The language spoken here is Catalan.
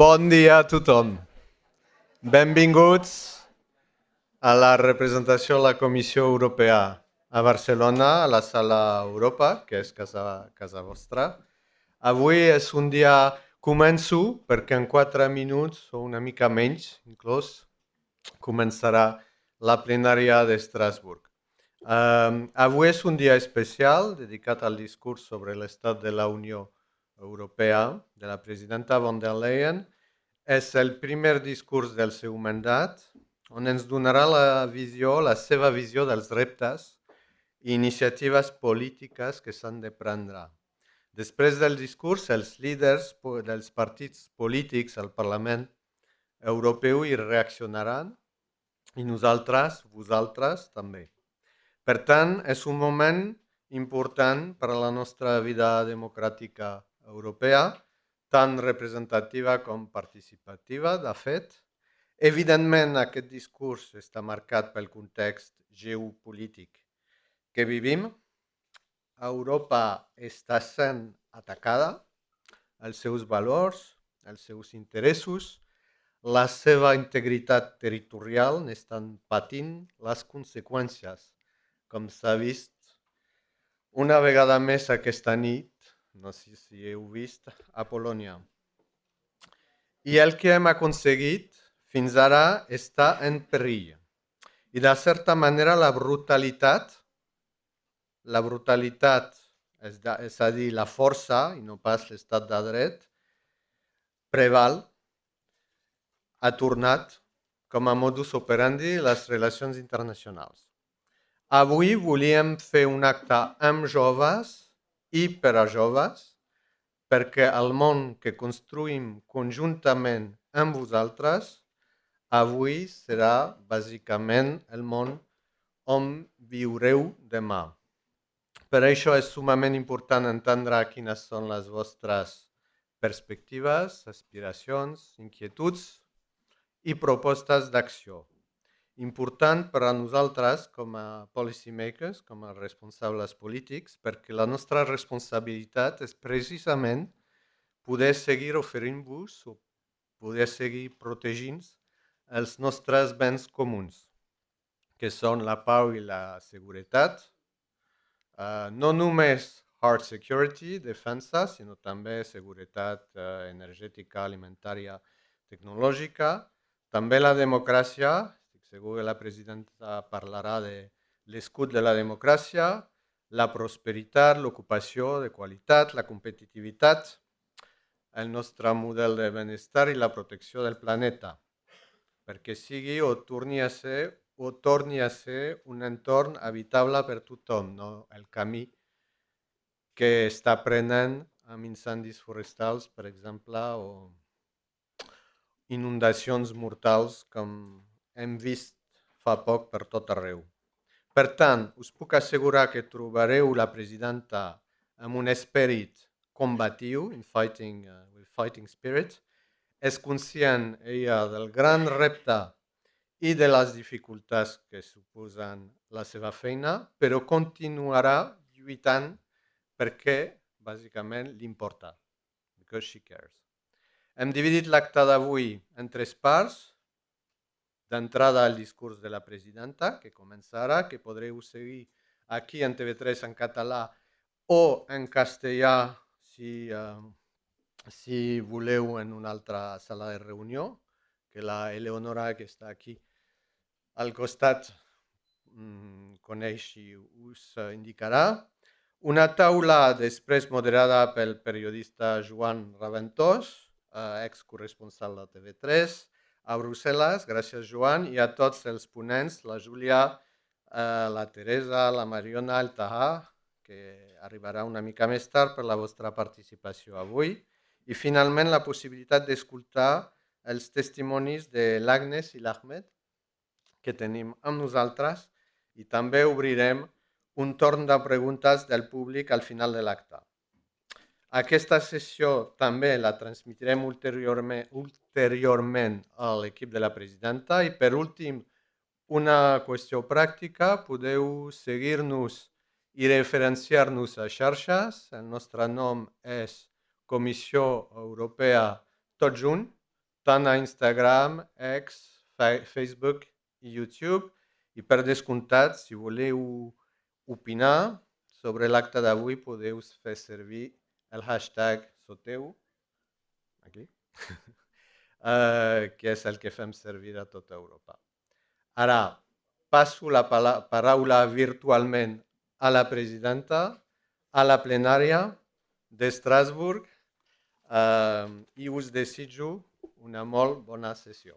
Bon dia a tothom. Benvinguts a la representació de la Comissió Europea a Barcelona, a la Sala Europa, que és casa vostra. Avui és un dia... Començo perquè en 4 minuts o una mica menys, inclús, començarà la plenària d'Estrasburg. Avui és un dia especial dedicat al discurs sobre l'estat de la Unió Europea de la presidenta von der Leyen. És el primer discurs del seu mandat, on ens donarà la seva visió dels reptes i iniciatives polítiques que s'han de prendre. Després del discurs, els líders dels partits polítics al Parlament Europeu hi reaccionaran i nosaltres, vosaltres, també. Per tant, és un moment important per a la nostra vida democràtica europea, tant representativa com participativa, de fet. Evidentment, aquest discurs està marcat pel context geopolític que vivim. Europa està sent atacada, els seus valors, els seus interessos, la seva integritat territorial n'estan patint les conseqüències, com s'ha vist una vegada més aquesta nit, no sé si heu vist, a Polònia. I el que hem aconseguit fins ara està en perill. I de certa manera la brutalitat, és a dir, la força, i no pas l'estat de dret, preval, ha tornat com a modus operandi les relacions internacionals. Avui volíem fer un acte amb joves i per a joves, perquè el món que construïm conjuntament amb vosaltres avui serà bàsicament el món on viureu demà. Per això és sumament important entendre quines són les vostres perspectives, aspiracions, inquietuds i propostes d'acció. Important per a nosaltres com a policy makers, com a responsables polítics, perquè la nostra responsabilitat és precisament poder seguir oferint-vos o poder seguir protegint els nostres béns comuns, que són la pau i la seguretat, no només hard security, defensa, sinó també seguretat energètica, alimentària, tecnològica, també la democràcia. Estic segur que la presidenta parlarà de l'escut de la democràcia, la prosperitat, l'ocupació de qualitat, la competitivitat, el nostre model de benestar i la protecció del planeta, perquè sigui o torni a ser un entorn habitable per tothom, no el camí que està prenent amb incendis forestals, per exemple, o inundacions mortals com hem vist fa poc per tot arreu. Per tant, us puc assegurar que trobareu la presidenta amb un esperit combatiu, with fighting spirit. És conscient ella del gran repte i de les dificultats que suposen la seva feina, però continuarà lluitant perquè, bàsicament, li importa, because she cares. Hem dividit l'acte d'avui en 3 parts. D'entrada, el discurs de la presidenta, que comença ara, que podreu seguir aquí en TV3 en català o en castellà si voleu en una altra sala de reunió, que la Eleonora, que està aquí al costat, coneix i us indicarà. Una taula després moderada pel periodista Joan Raventós, excorresponsal de TV3, a Brussel·les. Gràcies, Joan, i a tots els ponents, la Júlia, la Teresa, la Mariona, el Tahà, que arribarà una mica més tard per la vostra participació avui. I finalment la possibilitat d'escoltar els testimonis de l'Agnes i l'Ahmed que tenim amb nosaltres i també obrirem un torn de preguntes del públic al final de l'acte. Aquesta sessió també la transmetrem ulteriorment a l'equip de la presidenta i per últim una qüestió pràctica, podeu seguir-nos i referenciar-nos a xarxes. El nostre nom és Comissió Europea tot junt tant a Instagram, X, Facebook i YouTube. I per descomptat, si voleu opinar sobre l'acte d'avui, podeu fer servir el hashtag Soteu, aquí, que és el que fem servir a tota Europa. Ara, passo la paraula virtualment a la presidenta, a la plenària d'Estrasburg, i us desitjo una molt bona sessió.